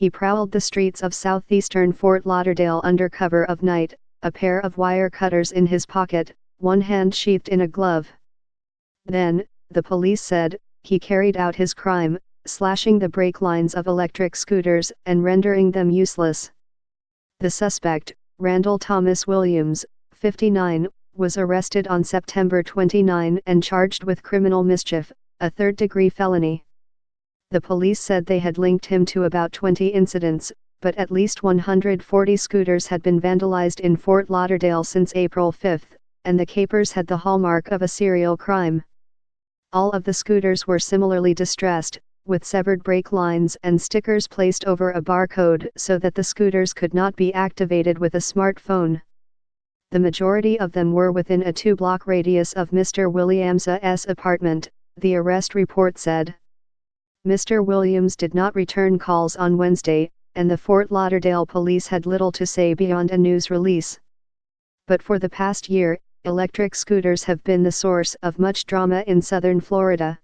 He prowled the streets of southeastern Fort Lauderdale under cover of night, a pair of wire cutters in his pocket, one hand sheathed in a glove. Then, the police said, he carried out his crime, slashing the brake lines of electric scooters and rendering them useless. The suspect, Randall Thomas Williams, 59, was arrested on September 29 and charged with criminal mischief, a third-degree felony. The police said they had linked him to about 20 incidents, but at least 140 scooters had been vandalized in Fort Lauderdale since April 5, and the capers had the hallmark of a serial crime. All of the scooters were similarly distressed, with severed brake lines and stickers placed over a barcode so that the scooters could not be activated with a smartphone. The majority of them were within a 2-block radius of Mr. Williams's apartment, the arrest report said. Mr. Williams did not return calls on Wednesday, and the Fort Lauderdale police had little to say beyond a news release. But for the past year, electric scooters have been the source of much drama in southern Florida.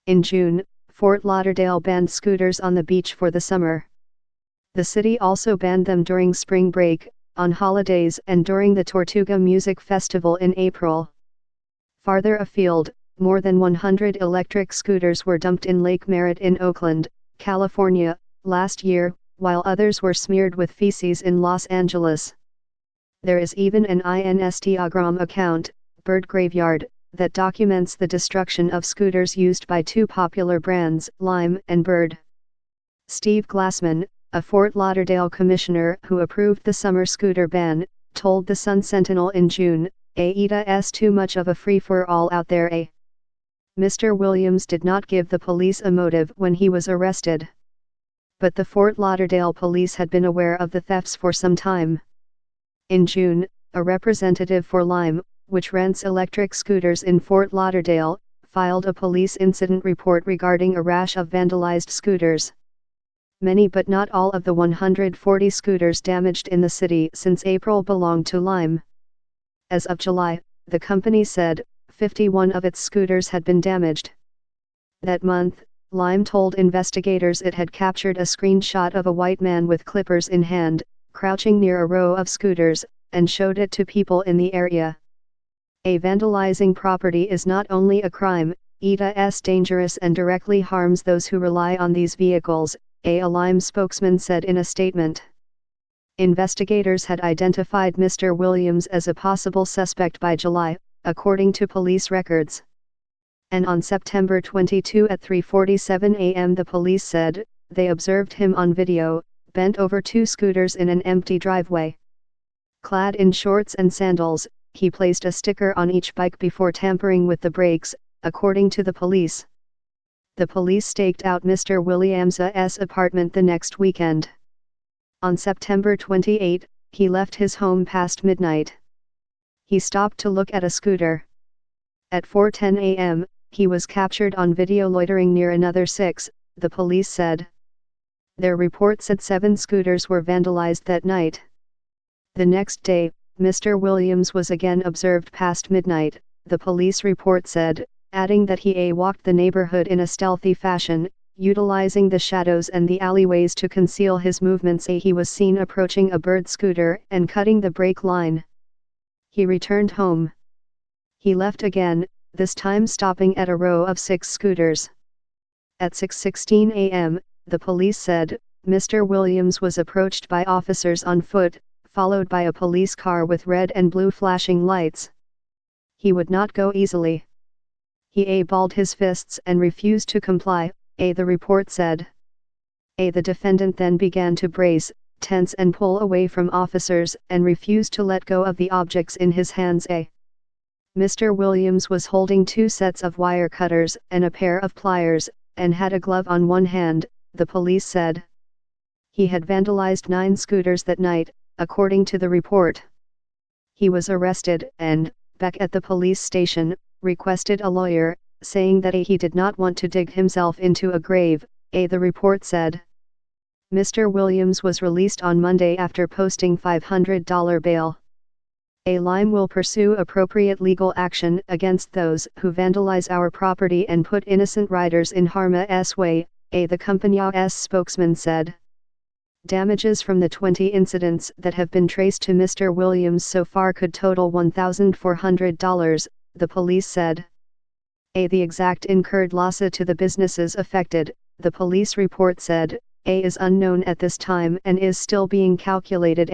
In June, Fort Lauderdale banned scooters on the beach for the summer. The city also banned them during spring break, on holidays and during the Tortuga Music Festival in April. Farther afield, more than 100 electric scooters were dumped in Lake Merritt in Oakland, California, last year, while others were smeared with feces in Los Angeles. There is even an Instagram account, Bird Graveyard, that documents the destruction of scooters used by two popular brands, Lime and Bird. Steve Glassman, a Fort Lauderdale commissioner who approved the summer scooter ban, told the Sun-Sentinel in June, "It's too much of a free-for-all out there." Mr. Williams did not give the police a motive when he was arrested. But the Fort Lauderdale police had been aware of the thefts for some time. In June, a representative for Lime, which rents electric scooters in Fort Lauderdale, filed a police incident report regarding a rash of vandalized scooters. Many but not all of the 140 scooters damaged in the city since April belonged to Lime. As of July, the company said, 51 of its scooters had been damaged. That month, Lime told investigators it had captured a screenshot of a white man with clippers in hand, crouching near a row of scooters, and showed it to people in the area. Vandalizing property is not only a crime, it's dangerous and directly harms those who rely on these vehicles, a Lime spokesman said in a statement. Investigators had identified Mr. Williams as a possible suspect by July, according to police records. And on September 22 at 3:47 a.m. the police said, they observed him on video, bent over two scooters in an empty driveway. Clad in shorts and sandals, he placed a sticker on each bike before tampering with the brakes, according to the police. The police staked out Mr. Williams's apartment the next weekend. On September 28, he left his home past midnight. He stopped to look at a scooter. At 4:10 a.m., he was captured on video loitering near another 6, the police said. Their report said 7 scooters were vandalized that night. The next day, Mr. Williams was again observed past midnight, the police report said, adding that he walked the neighborhood in a stealthy fashion, utilizing the shadows and the alleyways to conceal his movements. He was seen approaching a Bird scooter and cutting the brake line. He returned home. He left again, this time stopping at a row of 6 scooters. At 6:16 a.m., the police said, Mr. Williams was approached by officers on foot, followed by a police car with red and blue flashing lights. He would not go easily. He balled his fists and refused to comply, the report said. The defendant then began to brace, tense and pull away from officers and refused to let go of the objects in his hands. Mr. Williams was holding 2 sets of wire cutters and a pair of pliers, and had a glove on one hand, the police said. He had vandalized 9 scooters that night, according to the report. He was arrested and, back at the police station, requested a lawyer, saying that he did not want to dig himself into a grave, the report said. Mr. Williams was released on Monday after posting $500 bail. Lime will pursue appropriate legal action against those who vandalize our property and put innocent riders in harm's way, the company's spokesman said. Damages from the 20 incidents that have been traced to Mr. Williams so far could total $1,400, the police said. The exact incurred loss to the businesses affected, the police report said, is unknown at this time and is still being calculated.